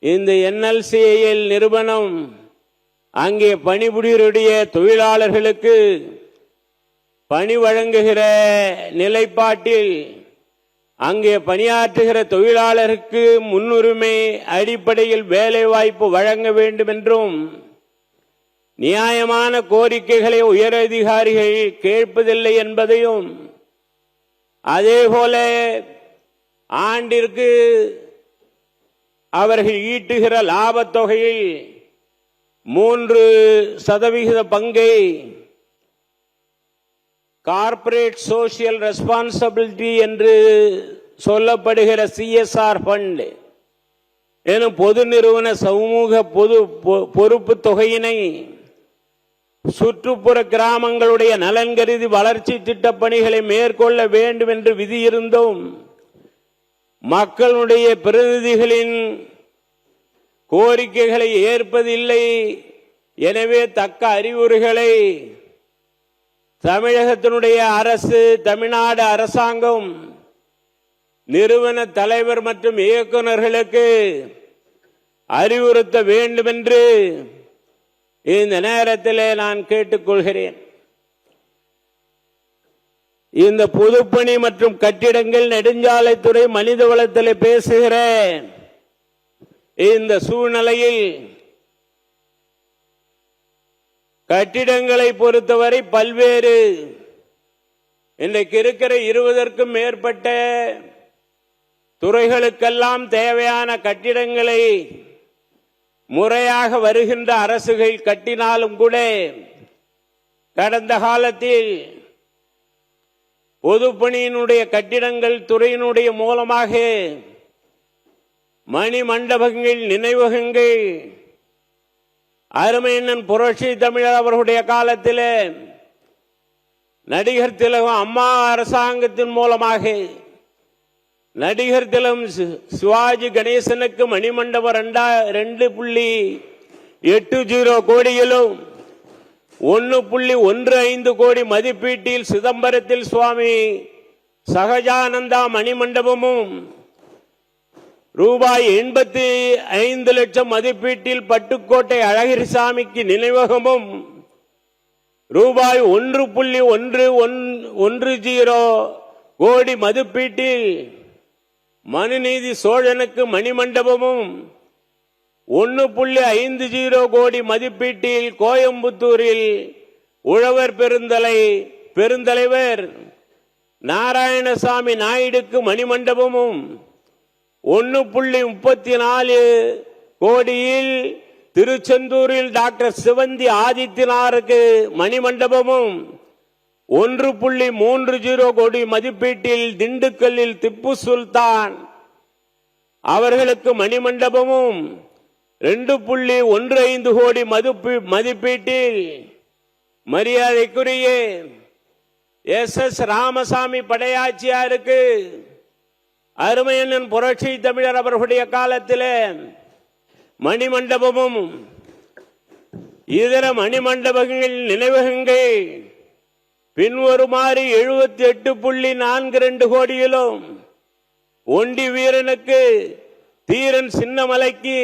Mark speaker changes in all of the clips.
Speaker 1: இந்த NLCIL நிறுவனம் அங்கே பணிபுரியுடைய தொழிலாளர்களுக்கு பணி வழங்குகிற நிலைப்பாட்டில் அங்கே பணியாற்றுகிற தொழிலாளருக்கு முன்னுரிமை அடிப்படையில் வேலை வாய்ப்பு வழங்க வேண்டும் என்றும் நியாயமான கோரிக்கைகளை உயரதிகாரிகள் கேட்பதில்லை என்பதையும் அதேபோல ஆண்டிற்கு அவர்கள் ஈட்டுகிற லாபத் தொகையில் 3% பங்கை கார்ப்பரேட் சோசியல் ரெஸ்பான்சிபிலிட்டி என்று சொல்லப்படுகிற CSR ஃபண்ட் எனும் பொது நிறுவன சமூக பொறுப்பு தொகையினை சுற்றுப்புற கிராமங்களுடைய நலன் கருதி வளர்ச்சி திட்டப் பணிகளை மேற்கொள்ள வேண்டும் என்று விதியிருந்தும் மக்களுடைய பிரதிநிதிகளின் கோரிக்கைகளை ஏற்பதில்லை. எனவே தக்க அறிவுரைகளை தமிழகத்தினுடைய அரசு, தமிழ்நாடு அரசாங்கம், நிறுவன தலைவர் மற்றும் இயக்குநர்களுக்கு அறிவுறுத்த வேண்டும் என்று இந்த நேரத்தில் நான் கேட்டுக்கொள்கிறேன். இந்த பொதுப்பணி மற்றும் கட்டிடங்கள் நெடுஞ்சாலைத்துறை மனிதவளத்தில் பேசுகிற இந்த சூழ்நிலையில் கட்டிடங்களை பொறுத்தவரை பல்வேறு இன்றைக்கு இருக்கிற 20க்கும் மேற்பட்ட துறைகளுக்கெல்லாம் தேவையான கட்டிடங்களை முறையாக வருகின்ற அரசுகள் கட்டினாலும் கூட கடந்த காலத்தில் பொதுப்பணியினுடைய கட்டிடங்கள் துறையினுடைய மூலமாக மணி மண்டபங்கள், நினைவகங்கள், அருமையண்ணன் புரட்சி தமிழர் அவர்களுடைய காலத்தில் நடிகர் திலகம் அம்மா அரசாங்கத்தின் மூலமாக நடிகர் திலகம் சிவாஜி கணேசனுக்கு மணிமண்டபம் 2.80 கோடியிலும் 1.15 கோடி மதிப்பீட்டில் சிதம்பரத்தில் சுவாமி சகஜானந்தா மணிமண்டபமும் ரூபாய் 85 லட்சம் மதிப்பீட்டில் பட்டுக்கோட்டை அழகிரிசாமிக்கு நினைவகமும் ரூபாய் 1.110 கோடி மதிப்பீட்டில் மனுநீதி சோழனுக்கு மணிமண்டபமும் 1.50 கோடி மதிப்பீட்டில் கோயம்புத்தூரில் உழவர் பெருந்தலைவர் நாராயணசாமி நாயுடுக்கு மணிமண்டபமும் 1.34 கோடியில் திருச்செந்தூரில் டாக்டர் சிவந்தி ஆதித்யநாருக்கு மணிமண்டபமும் 1.30 கோடி மதிப்பீட்டில் திண்டுக்கல்லில் திப்பு சுல்தான் அவர்களுக்கு மணிமண்டபமும் 2.15 கோடி மதிப்பீட்டில் மரியாதைக்குரிய SS ராமசாமி படையாச்சியாருக்கு அருமையண்ணன் புரட்சி தமிழர் அவர்களுடைய காலத்தில் மணிமண்டபமும் இதர மணிமண்டபங்கள், நினைவகங்கள் பின்வருமாறு 78.42 கோடியிலும் ஒண்டி வீரனுக்கு, தீரன் சின்னமலைக்கு,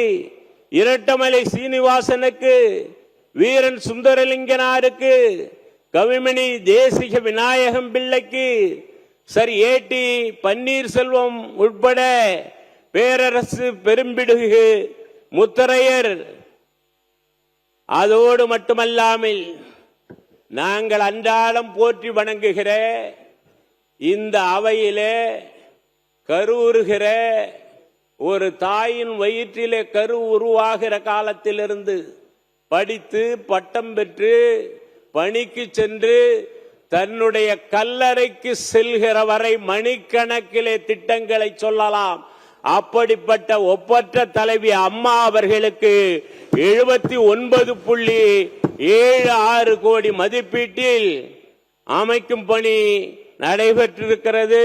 Speaker 1: இரட்டமலை சீனிவாசனுக்கு, வீரன் சுந்தரலிங்கனாருக்கு, கவிமணி தேசிக விநாயகம் பிள்ளைக்கு, சர் AT பன்னீர்செல்வம் உட்பட பேரரசு பெரும்பிடுகு முத்தரையர், அதோடு மட்டுமல்லாமல் நாங்கள் அன்றாடம் போற்றி வணங்குகிற இந்த அவையிலே கருவுறுகிற ஒரு தாயின் வயிற்றிலே கரு உருவாகிற காலத்திலிருந்து படித்து பட்டம் பெற்று பணிக்கு சென்று தன்னுடைய கல்லறைக்கு செல்கிற வரை மணிக்கணக்கிலே திட்டங்களை சொல்லலாம். அப்படிப்பட்ட ஒப்பற்ற தலைவி அம்மா அவர்களுக்கு 79.76 கோடி மதிப்பீட்டில் அமைக்கும் பணி நடைபெற்றிருக்கிறது.